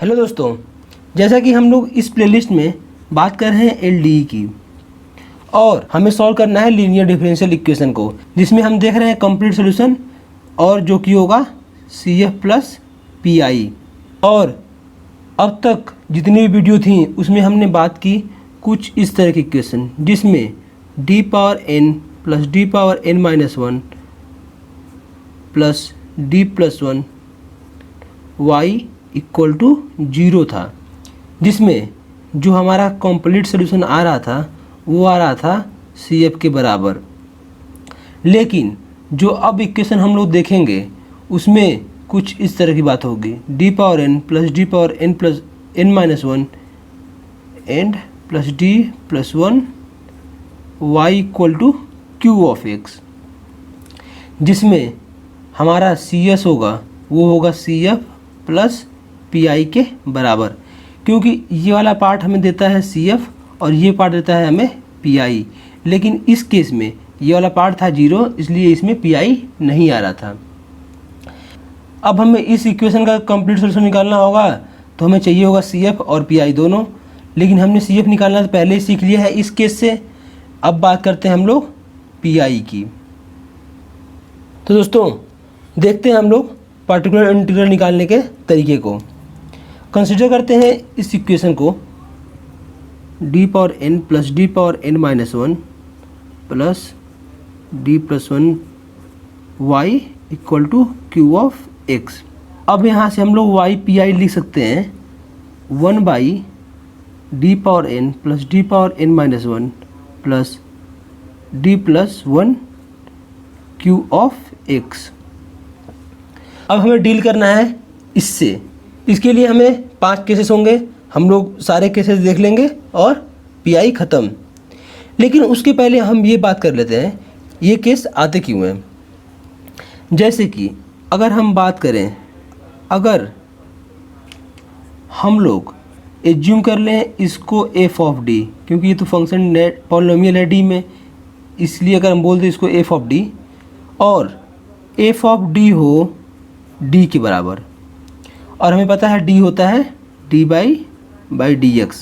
Hello दोस्तों, जैसा कि हम लोग इस प्लेलिस्ट में बात कर रहे हैं एलडीई की और हमें सॉल्व करना है लीनियर डिफरेंशियल इक्वेशन को, जिसमें हम देख रहे हैं कंप्लीट सॉल्यूशन और जो कि होगा CF प्लस PI। और अब तक जितनी भी वीडियो थी उसमें हमने बात की कुछ इस तरह की इक्वेशन, जिसमें d⁻n plus d⁻n-1 plus d+1 y equal to 0 था, जिसमें जो हमारा कंप्लीट सॉल्यूशन आ रहा था वो आ रहा था CF के बराबर। लेकिन जो अब इक्वेशन हम लोग देखेंगे उसमें कुछ इस तरह की बात होगी, d⁻n plus d⁻n+n-1 and plus d+1 y equal to q(x), जिसमें हमारा CS होगा वो होगा CF प्लस PI के बराबर, क्योंकि ये वाला पार्ट हमें देता है CF और ये पार्ट देता है हमें PI। लेकिन इस केस में ये वाला पार्ट था 0, इसलिए इसमें PI नहीं आ रहा था। अब हमें इस इक्वेशन का कंप्लीट सॉल्यूशन निकालना होगा तो हमें चाहिए होगा CF और PI दोनों, लेकिन हमने CF निकालना तो पहले ही सीख लिया है इस केस से। अब बात करते हैं हम लोग PI की। तो दोस्तों देखते हैं हम लोग पार्टिकुलर इंटीग्रल निकालने के तरीके को। कंसीडर करते हैं इस इक्वेशन को d⁻n plus d⁻n-1 plus d+1 y equal to q(x). अब यहाँ से हम लोग y/PI लिख सकते हैं 1/d⁻n plus d⁻n-1 plus d+1 q(x). अब हमें डील करना है इससे। इसके लिए हमें 5 केसेस होंगे, हम लोग सारे केसेस देख लेंगे और PI ख़त्म। लेकिन उसके पहले हम ये बात कर लेते हैं ये केस आते क्यों हैं। जैसे कि अगर हम बात करें, अगर हम लोग एज्यूम कर लें इसको f(d), क्योंकि ये तो फंक्शन पॉलिनोमियल है D में, इसलिए अगर हम बोल दें इसको f(d) और f(d) हो D के बराबर, और हमें पता है D होता है d/dx।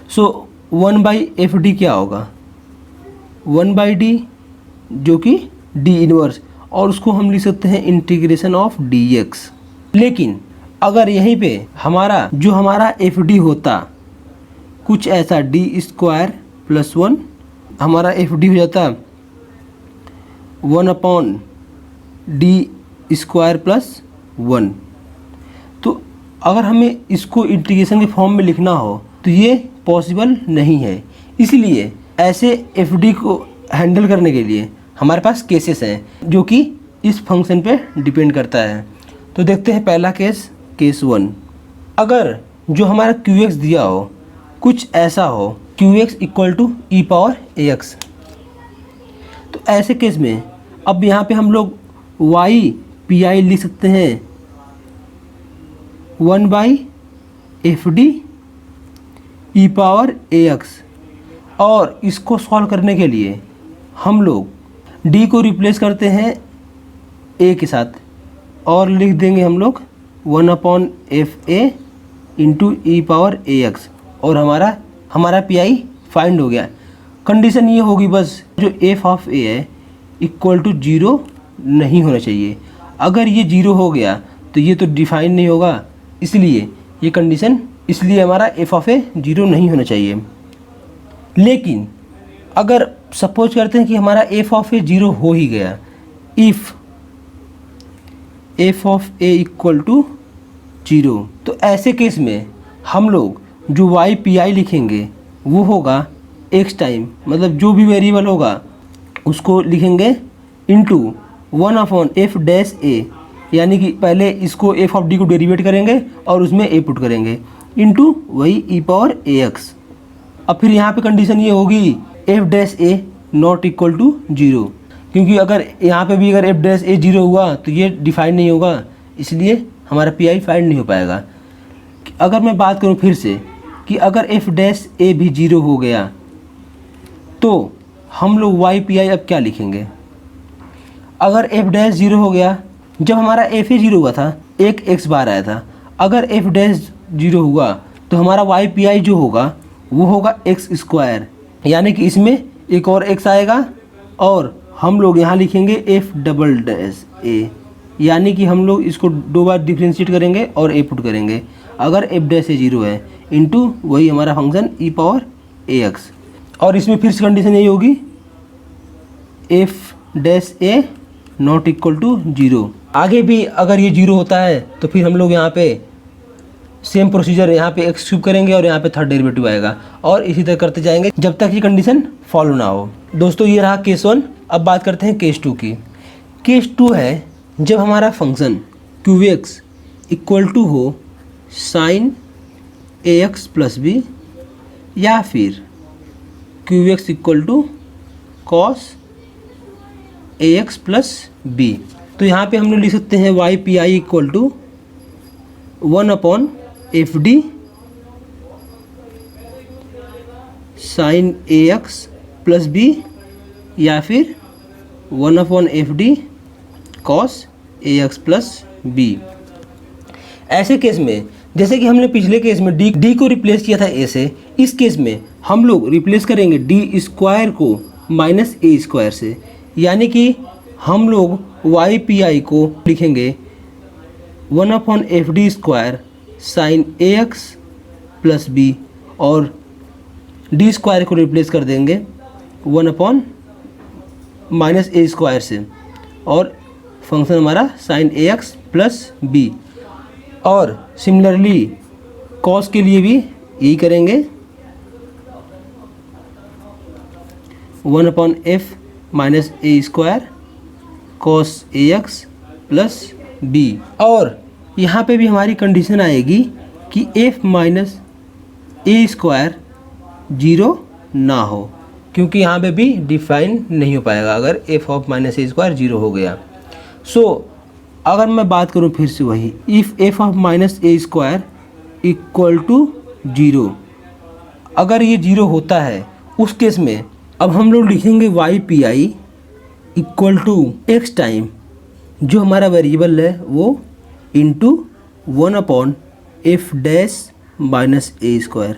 सो 1/fd क्या होगा, 1/d जो कि D इनवर्स, और उसको हम लिख सकते हैं इंटीग्रेशन ऑफ dx। लेकिन अगर यहीं पे जो हमारा fd होता कुछ ऐसा d² + 1, हमारा fd हो जाता 1/d² + 1। तो अगर हमें इसको इंटीग्रेशन के फॉर्म में लिखना हो तो ये पॉसिबल नहीं है। इसलिए ऐसे fd को हैंडल करने के लिए हमारे पास केसेस हैं जो कि इस फंक्शन पे डिपेंड करता है। तो देखते हैं पहला केस 1। अगर जो हमारा qx दिया हो कुछ ऐसा हो, qx इक्वल टू e⁻ax, तो ऐसे केस में अब यहाँ पे हम लोग y/PI लिख सकते हैं 1/fd e⁻ax। और इसको सॉल्व करने के लिए हम लोग d को रिप्लेस करते हैं a के साथ और लिख देंगे हम लोग 1/fa इंटू e⁻ax, और हमारा PI फाइंड हो गया। कंडीशन ये होगी बस, जो f(a) है इक्वल टू 0 नहीं होना चाहिए। अगर ये 0 हो गया तो ये तो डिफाइन नहीं होगा, इसलिए ये कंडीशन, इसलिए हमारा f(a) 0 नहीं होना चाहिए। लेकिन अगर सपोज करते हैं कि हमारा f(a) 0 हो ही गया, इफ़ f(a) इक्वल टू 0, तो ऐसे केस में हम लोग जो y/PI लिखेंगे वो होगा x टाइम, मतलब जो भी वेरिएबल होगा उसको लिखेंगे इंटू 1/f'(a), यानी कि पहले इसको f(d) को डेरिवेट करेंगे और उसमें a पुट करेंगे इंटू वही e⁻ax। अब फिर यहाँ पे कंडीशन ये होगी f'(a) नॉट इक्वल टू 0, क्योंकि अगर यहाँ पे भी अगर f'(a) 0 हुआ तो ये डिफाइन नहीं होगा, इसलिए हमारा PI फाइंड नहीं हो पाएगा। अगर मैं बात करूँ फिर से कि अगर f'(a) भी 0 हो गया तो हम लोग y/PI अब क्या लिखेंगे। अगर f' 0 हो गया, जब हमारा f 0 हुआ था एक x बार आया था, अगर एफ डैश 0 हुआ तो हमारा वाई पी आई जो होगा वो होगा एक्स स्क्वायर, यानी कि इसमें एक और एक्स आएगा और हम लोग यहाँ लिखेंगे एफ डबल डैश ए, यानी कि हम लोग इसको 2 बार डिफ्रेंशिएट करेंगे और ए पुट करेंगे। अगर एफ डैश ए 0 है इंटू वही हमारा function E power A X, और इसमें फिर से कंडीशन यही होगी F dash A not equal to 0। आगे भी अगर ये 0 होता है तो फिर हम लोग यहाँ पे सेम प्रोसीजर यहाँ पे एक्स क्यूब करेंगे और यहाँ पे थर्ड डेरिवेटिव आएगा और इसी तरह करते जाएंगे जब तक ये कंडीशन फॉलो ना हो। दोस्तों ये रहा केस 1। अब बात करते हैं केस 2 की। केस 2 है जब हमारा function Q X equal to हो sine A X plus B या फिर Q X equal to cos A X plus B. तो यहाँ पे हम लोग लिख सकते हैं Y P I equal to 1/एफ D sine A X plus B या फिर 1/एफ D cos A X plus B. ऐसे केस में जैसे कि हमने पिछले केस में डी को रिप्लेस किया था ए से, इस केस में हम लोग रिप्लेस करेंगे डी स्क्वायर को माइनस ए स्क्वायर से, यानी कि हम लोग वाई पी आई को लिखेंगे 1/एफ D square sine A X plus B और डी स्क्वायर को रिप्लेस कर देंगे 1/ माइनस ए स्क्वायर से और फंक्शन हमारा sign A X plus B. और सिमिलरली कॉस के लिए भी यही करेंगे 1/एफ minus A square cos A X plus B. और यहाँ पे भी हमारी कंडीशन आएगी कि एफ माइनस ए स्क्वायर 0 ना हो, क्योंकि यहाँ पे भी डिफाइन नहीं हो पाएगा अगर F of minus A square 0 हो गया। सो अगर मैं बात करूँ फिर से वही, if F of minus A square equal to 0, अगर ये 0 होता है उस केस में अब हम लोग लिखेंगे Y P I equal to X time जो हमारा वेरिएबल है वो इंटू 1/एफ डैश माइनस ए स्क्वायर,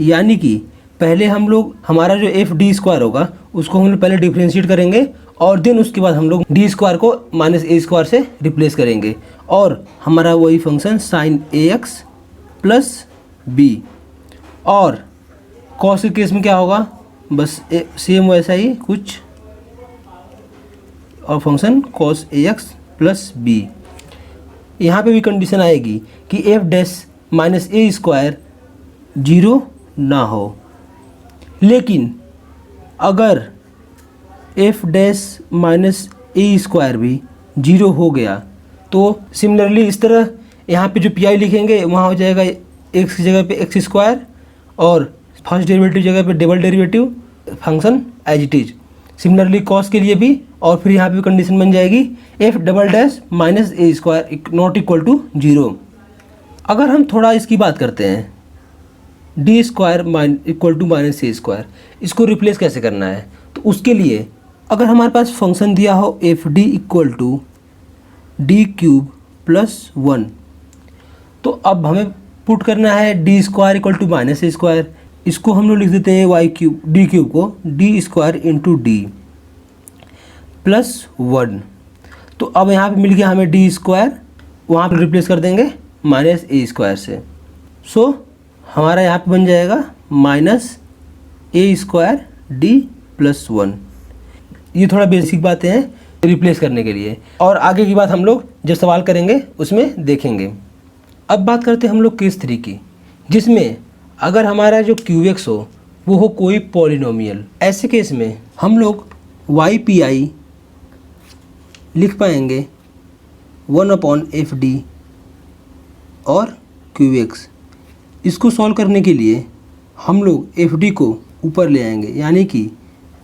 यानी कि पहले हम लोग हमारा जो एफ डी स्क्वायर होगा उसको हम लोग पहले डिफ्रेंशिएट करेंगे और देन उसके बाद हम लोग डी स्क्वायर को माइनस ए स्क्वायर से रिप्लेस करेंगे और हमारा वही function sine A X plus B. और कॉस के केस में क्या होगा, बस सेम वैसा ही कुछ और function cos A X plus B. यहाँ पे भी कंडीशन आएगी कि F dash minus A square 0 ना हो, लेकिन अगर F dash minus A square भी 0 हो गया तो सिमिलरली इस तरह यहाँ पे जो पी आई लिखेंगे वहाँ हो जाएगा एक्स की जगह पे एक्स स्क्वायर और फर्स्ट डेरिवेटिव जगह पे double derivative function as it is. Similarly cos के लिए भी, और फिर यहाँ पे कंडीशन बन जाएगी F double dash minus A square not equal to 0। अगर हम थोड़ा इसकी बात करते हैं D square equal to minus A square, इसको रिप्लेस कैसे करना है, तो उसके लिए अगर हमारे पास फंक्शन दिया हो F D equal to D cube plus 1, तो अब हमें पुट करना है D square equal to minus A square, इसको हम लोग लिख देते हैं वाई क्यूब डी क्यूब को D square into D plus 1। तो अब यहाँ पे मिल गया हमें डी स्क्वायर, वहाँ पर रिप्लेस कर देंगे माइनस ए स्क्वायर से। सो हमारा यहाँ पे बन जाएगा minus A square D plus 1। ये थोड़ा बेसिक बातें हैं रिप्लेस करने के लिए, और आगे की बात हम लोग जब सवाल करेंगे उसमें देखेंगे। अब बात करते हैं हम लोग केस 3 की, जिसमें अगर हमारा जो क्यू एक्स हो वो हो कोई पॉलिनोमियल। ऐसे केस में हम लोग वाई पी आई लिख पाएंगे 1/एफ डी और क्यू एक्स। इसको सॉल्व करने के लिए हम लोग एफ डी को ऊपर ले आएंगे, यानी कि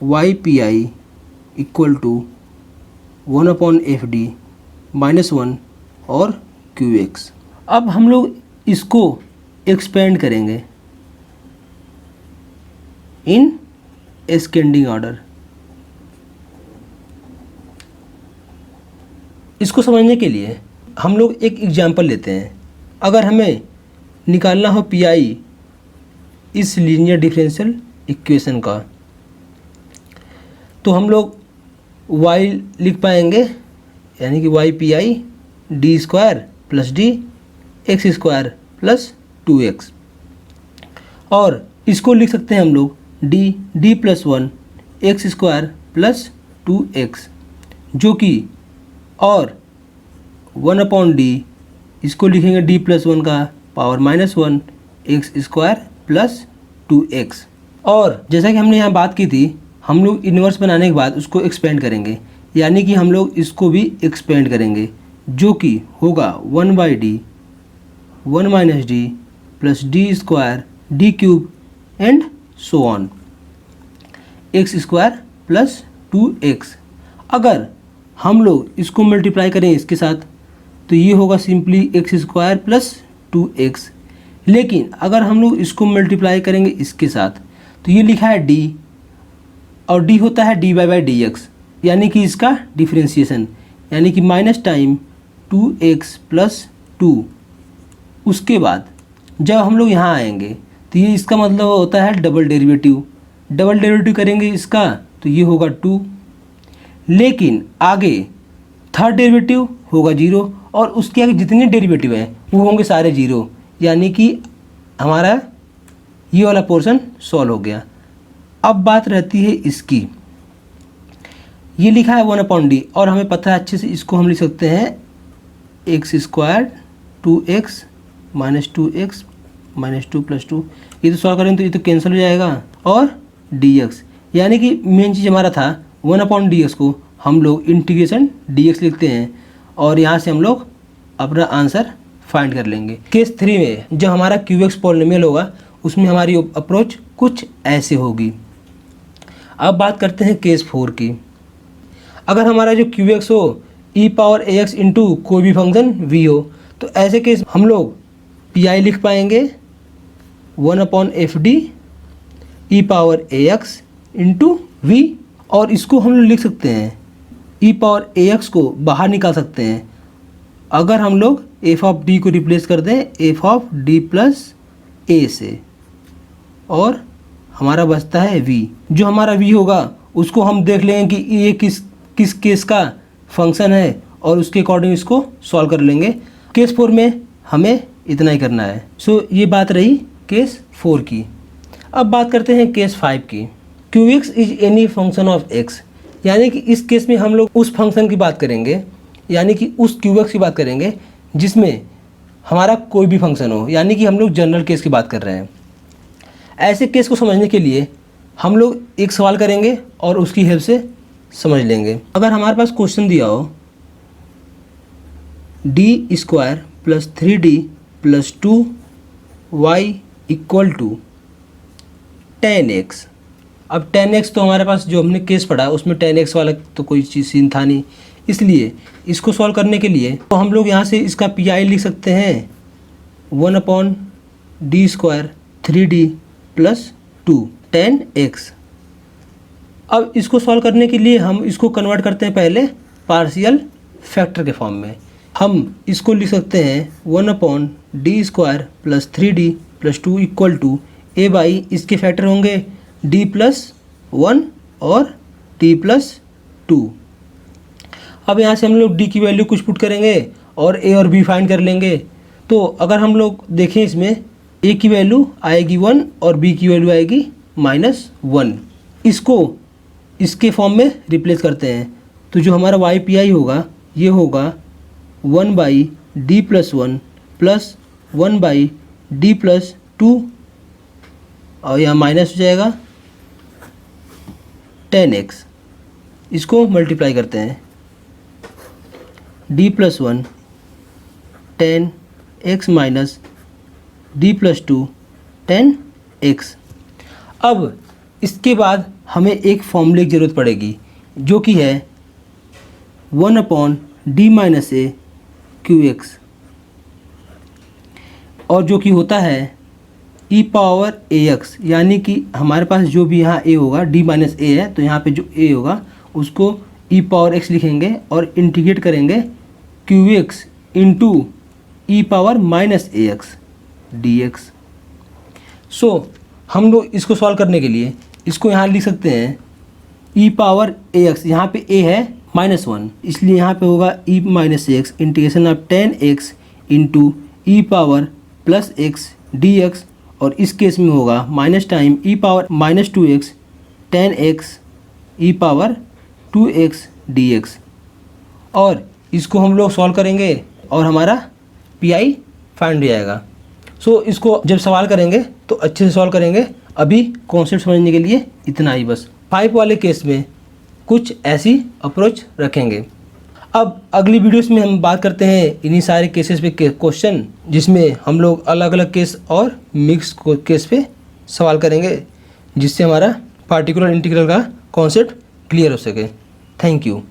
Y P I equal to 1/एफ डी माइनस 1 और क्यू एक्स। अब हम लोग इसको एक्सपेंड करेंगे इन एस्केंडिंग ऑर्डर। इसको समझने के लिए हम लोग एक एग्जाम्पल लेते हैं। अगर हमें निकालना हो पी इस लीनियर डिफरेंशियल इक्वेशन का, तो हम लोग y लिख पाएंगे, यानी कि y P I D square plus D x square plus 2x, और इसको लिख सकते हैं हम लोग D plus 1 x square plus 2x, जो कि और 1/d इसको लिखेंगे d प्लस 1 का power -1 x square plus 2x। और जैसा कि हमने यहाँ बात की थी, हम लोग इन्वर्स बनाने के बाद उसको एक्सपेंड करेंगे, यानी कि हम लोग इसको भी एक्सपेंड करेंगे, जो कि होगा 1/d 1 - d plus D square D cube and so on x square plus 2x। अगर हम लोग इसको मल्टीप्लाई करें इसके साथ, तो ये होगा simply x square plus 2x। लेकिन अगर हम लोग इसको मल्टीप्लाई करेंगे इसके साथ, तो ये लिखा है d, और d होता है dy/dx, यानी कि इसका डिफरेंशिएशन, यानी कि माइनस टाइम 2x प्लस 2। उसके बाद जब हम लोग यहाँ आएंगे तो ये इसका मतलब होता है डबल डेरिवेटिव करेंगे इसका, तो ये होगा 2। लेकिन आगे थर्ड डेरिवेटिव होगा 0, और उसके आगे जितने डेरिवेटिव हैं वो होंगे सारे 0, यानी कि हमारा ये वाला पोर्शन सॉल्व हो गया। अब बात रहती है इसकी, ये लिखा है 1/d, और हमें पता है अच्छे से, इसको हम लिख सकते हैं एक्स स्क्वायर 2x - 2x - 2 + 2। ये तो सॉल्व करेंगे तो ये तो कैंसिल हो जाएगा, और dx, यानी कि मेन चीज़ हमारा था 1/dx को हम लोग इंटीग्रेशन dx लिखते हैं, और यहाँ से हम लोग अपना आंसर फाइंड कर लेंगे। केस 3 में जब हमारा क्यूएक्स पॉलिनोमियल होगा, उसमें हमारी अप्रोच कुछ ऐसे होगी। अब बात करते हैं केस 4 की। अगर हमारा जो क्यूएक्स हो e⁴ इंटू कोई भी फंक्शन v हो, तो ऐसे केस हम लोग पी लिख पाएंगे 1/fd e⁴ इंटू v, और इसको हम लोग लिख सकते हैं e⁴ को बाहर निकाल सकते हैं अगर हम लोग f(d) को रिप्लेस कर दें f(d + a) से, और हमारा बचता है v। जो हमारा v होगा उसको हम देख लेंगे कि ये किस केस का फंक्शन है, और उसके अकॉर्डिंग इसको सॉल्व कर लेंगे। केस 4 में हमें इतना ही करना है। सो ये बात रही केस 4 की। अब बात करते हैं केस 5 की। qx is any function of x, यानी कि इस केस में हम लोग उस फंक्शन की बात करेंगे, यानी कि उस qx की बात करेंगे जिसमें हमारा कोई भी फंक्शन हो, यानी कि हम लोग जनरल केस की बात कर रहे हैं। ऐसे केस को समझने के लिए हम लोग एक सवाल करेंगे और उसकी हेल्प से समझ लेंगे। अगर हमारे पास क्वेश्चन दिया हो d² + 3d + 2y = 10x। अब 10x तो हमारे पास जो हमने केस पढ़ा उसमें 10x वाला तो कोई चीज़ सीन था नहीं, इसलिए इसको सॉल्व करने के लिए तो हम लोग यहाँ से इसका पी लिख सकते हैं 1/d² 3d + 2 10x। अब इसको सॉल्व करने के लिए हम इसको कन्वर्ट करते हैं पहले पार्शियल फैक्टर के फॉर्म में। हम इसको लिख सकते हैं 1/d² + 3d + 2 = a/, इसके फैक्टर होंगे d + 1 और d + 2। अब यहाँ से हम लोग d की वैल्यू कुछ पुट करेंगे और a और b फाइंड कर लेंगे। तो अगर हम लोग देखें इसमें a की वैल्यू आएगी 1 और b की वैल्यू आएगी -1। इसको इसके फॉर्म में रिप्लेस करते हैं, तो जो हमारा y पी आई होगा ये होगा 1/d + 1 + 1/d + 2, और यहाँ माइनस हो जाएगा 10x। इसको मल्टीप्लाई करते हैं d + 1 10x - d + 2 10x। अब इसके बाद हमें एक फॉर्मूले की ज़रूरत पड़ेगी जो कि है 1/d - a qx, और जो कि होता है e⁴ax, यानी कि हमारे पास जो भी यहाँ a होगा d - a है, तो यहाँ पे जो a होगा उसको e⁴x लिखेंगे और इंटीग्रेट करेंगे qx into E power minus A x D x. सो हम लोग इसको सॉल्व करने के लिए इसको यहाँ लिख सकते हैं ई पावर ए एक्स, यहाँ पे ए है -1, इसलिए यहाँ पे होगा E minus A X integration of 10x into E power plus X D X, और इस केस में होगा minus time E power -2x 10x E power 2x D X. और इसको हम लोग सॉल्व करेंगे और हमारा पी फाइंड हो जाएगा। सो इसको जब सवाल करेंगे तो अच्छे से सॉल्व करेंगे। अभी कॉन्सेप्ट समझने के लिए इतना ही बस। 5 वाले केस में कुछ ऐसी अप्रोच रखेंगे। अब अगली वीडियोस में हम बात करते हैं इन्हीं सारे केसेस पे क्वेश्चन, जिसमें हम लोग अलग अलग केस और मिक्स केस पे सवाल करेंगे, जिससे हमारा पार्टिकुलर इंटीग्रल का कॉन्सेप्ट क्लियर हो सके। Thank you.